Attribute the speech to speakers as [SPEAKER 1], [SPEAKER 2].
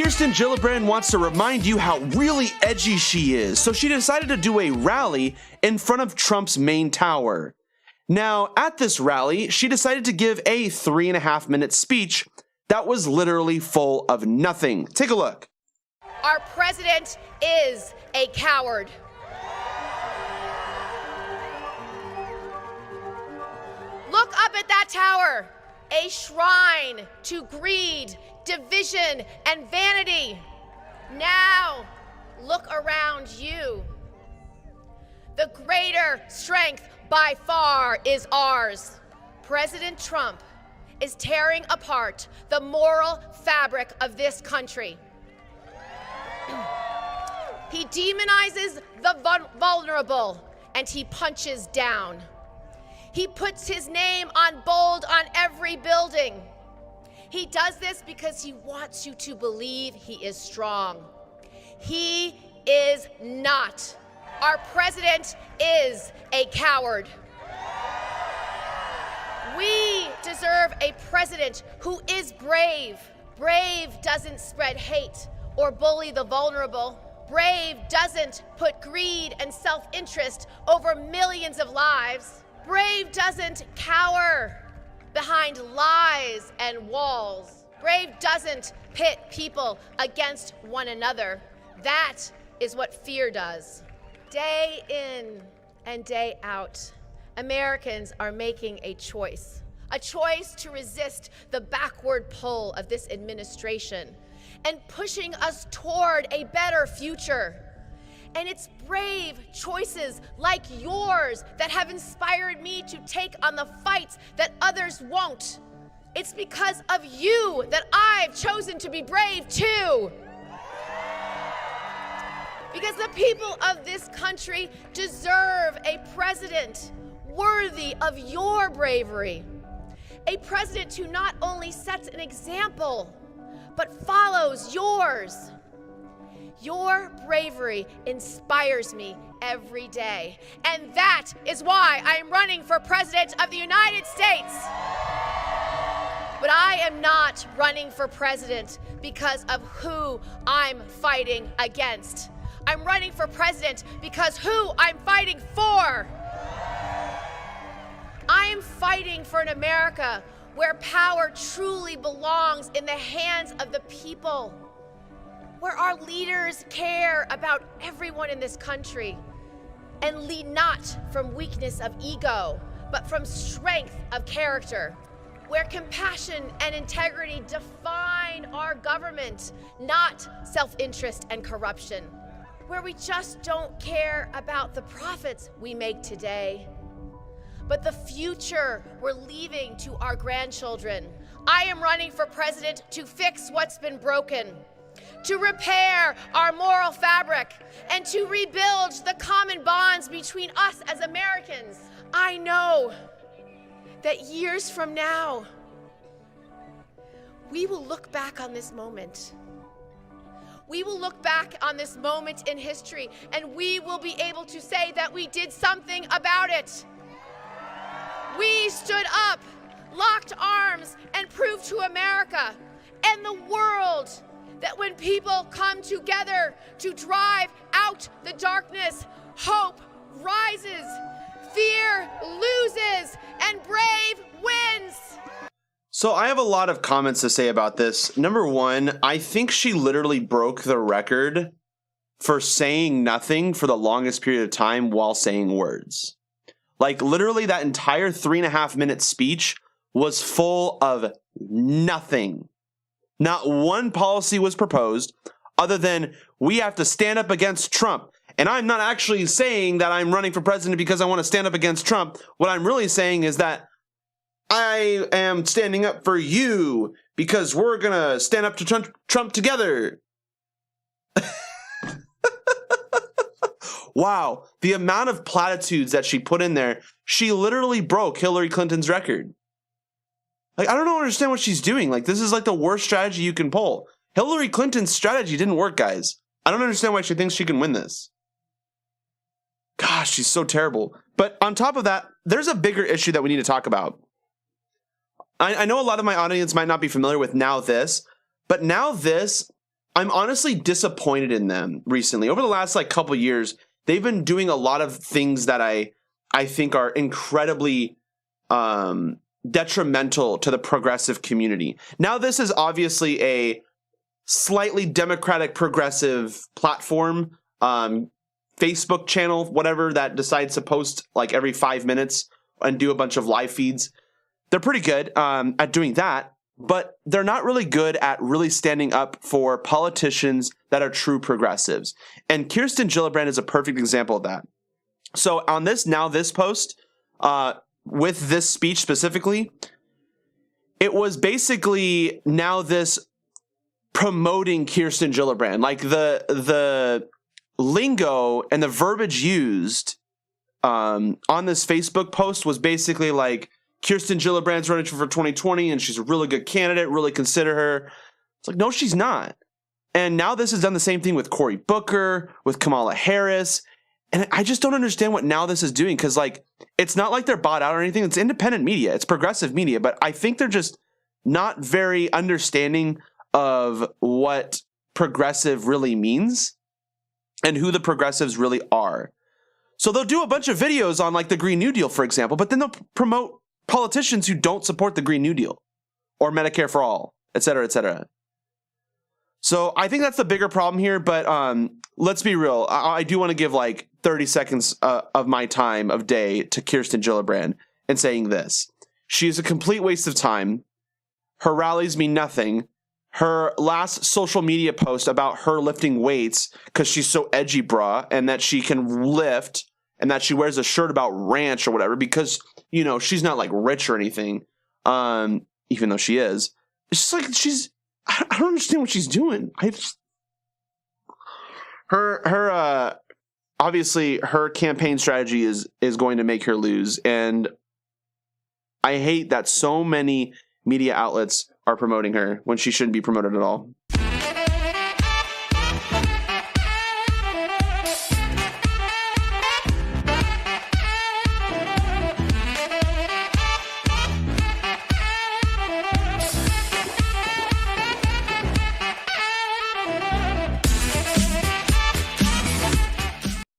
[SPEAKER 1] Kirsten Gillibrand wants to remind you how really edgy she is, so she decided to do a rally in front of Trump's main tower. Now, at this rally, she decided to give a 3.5-minute speech that was literally full of nothing. Take a look.
[SPEAKER 2] Our president is a coward. Look up at that tower, a shrine to greed, division, and vanity. Now, look around you. The greater strength by far is ours. President Trump is tearing apart the moral fabric of this country. He demonizes the vulnerable and he punches down. He puts his name on bold on every building. He does this because he wants you to believe he is strong. He is not. Our president is a coward. We deserve a president who is brave. Brave doesn't spread hate or bully the vulnerable. Brave doesn't put greed and self-interest over millions of lives. Brave doesn't cower behind lies and walls. Brave doesn't pit people against one another. That is what fear does. Day in and day out, Americans are making a choice to resist the backward pull of this administration and pushing us toward a better future. And it's brave choices like yours that have inspired me to take on the fights that others won't. It's because of you that I've chosen to be brave too. Because the people of this country deserve a president worthy of your bravery. A president who not only sets an example, but follows yours. Your bravery inspires me every day. And that is why I am running for president of the United States. But I am not running for president because of who I'm fighting against. I'm running for president because who I'm fighting for. I am fighting for an America where power truly belongs in the hands of the people, where our leaders care about everyone in this country and lead not from weakness of ego, but from strength of character, where compassion and integrity define our government, not self-interest and corruption, where we just don't care about the profits we make today, but the future we're leaving to our grandchildren. I am running for president to fix what's been broken, to repair our moral fabric, and to rebuild the common bonds between us as Americans. I know that years from now, we will look back on this moment. We will look back on this moment in history, and we will be able to say that we did something about it. We stood up, locked arms, and proved to America and the world that when people come together to drive out the darkness, hope rises, fear loses, and brave wins.
[SPEAKER 1] So I have a lot of comments to say about this. Number one, I think she literally broke the record for saying nothing for the longest period of time while saying words. Like literally that entire 3.5-minute speech was full of nothing. Not one policy was proposed other than we have to stand up against Trump. And I'm not actually saying that I'm running for president because I want to stand up against Trump. What I'm really saying is that I am standing up for you because we're going to stand up to Trump together. Wow, the amount of platitudes that she put in there, she literally broke Hillary Clinton's record. Like, I don't understand what she's doing. Like, this is like the worst strategy you can pull. Hillary Clinton's strategy didn't work, guys. I don't understand why she thinks she can win this. Gosh, she's so terrible. But on top of that, there's a bigger issue that we need to talk about. I know a lot of my audience might not be familiar with Now This, but Now This I'm honestly disappointed in them recently. Over the last like couple years, they've been doing a lot of things that I think are incredibly detrimental to the progressive community. Now, this is obviously a slightly democratic progressive platform, Facebook channel, whatever, that decides to post like every 5 minutes and do a bunch of live feeds. They're pretty good at doing that, but they're not really good at really standing up for politicians that are true progressives. And Kirsten Gillibrand is a perfect example of that. So on this post, with this speech specifically, it was basically now this promoting Kirsten Gillibrand. Like the lingo and the verbiage used on this Facebook post was basically like, Kirsten Gillibrand's running for 2020 and she's a really good candidate, really consider her. It's like, no, she's not. And now this has done the same thing with Cory Booker, with Kamala Harris. And I just don't understand what now this is doing, because like, it's not like they're bought out or anything. It's independent media. It's progressive media. But I think they're just not very understanding of what progressive really means and who the progressives really are. So they'll do a bunch of videos on like the Green New Deal, for example, but then they'll promote politicians who don't support the Green New Deal or Medicare for all, et cetera, et cetera. So I think that's the bigger problem here, but let's be real. I do want to give like 30 seconds of my time of day to Kirsten Gillibrand and saying this. She's a complete waste of time. Her rallies mean nothing. Her last social media post about her lifting weights because she's so edgy, brah, and that she can lift and that she wears a shirt about ranch or whatever because, you know, she's not like rich or anything, even though she is. It's just like I don't understand what she's doing. Obviously her campaign strategy is going to make her lose, and I hate that so many media outlets are promoting her when she shouldn't be promoted at all.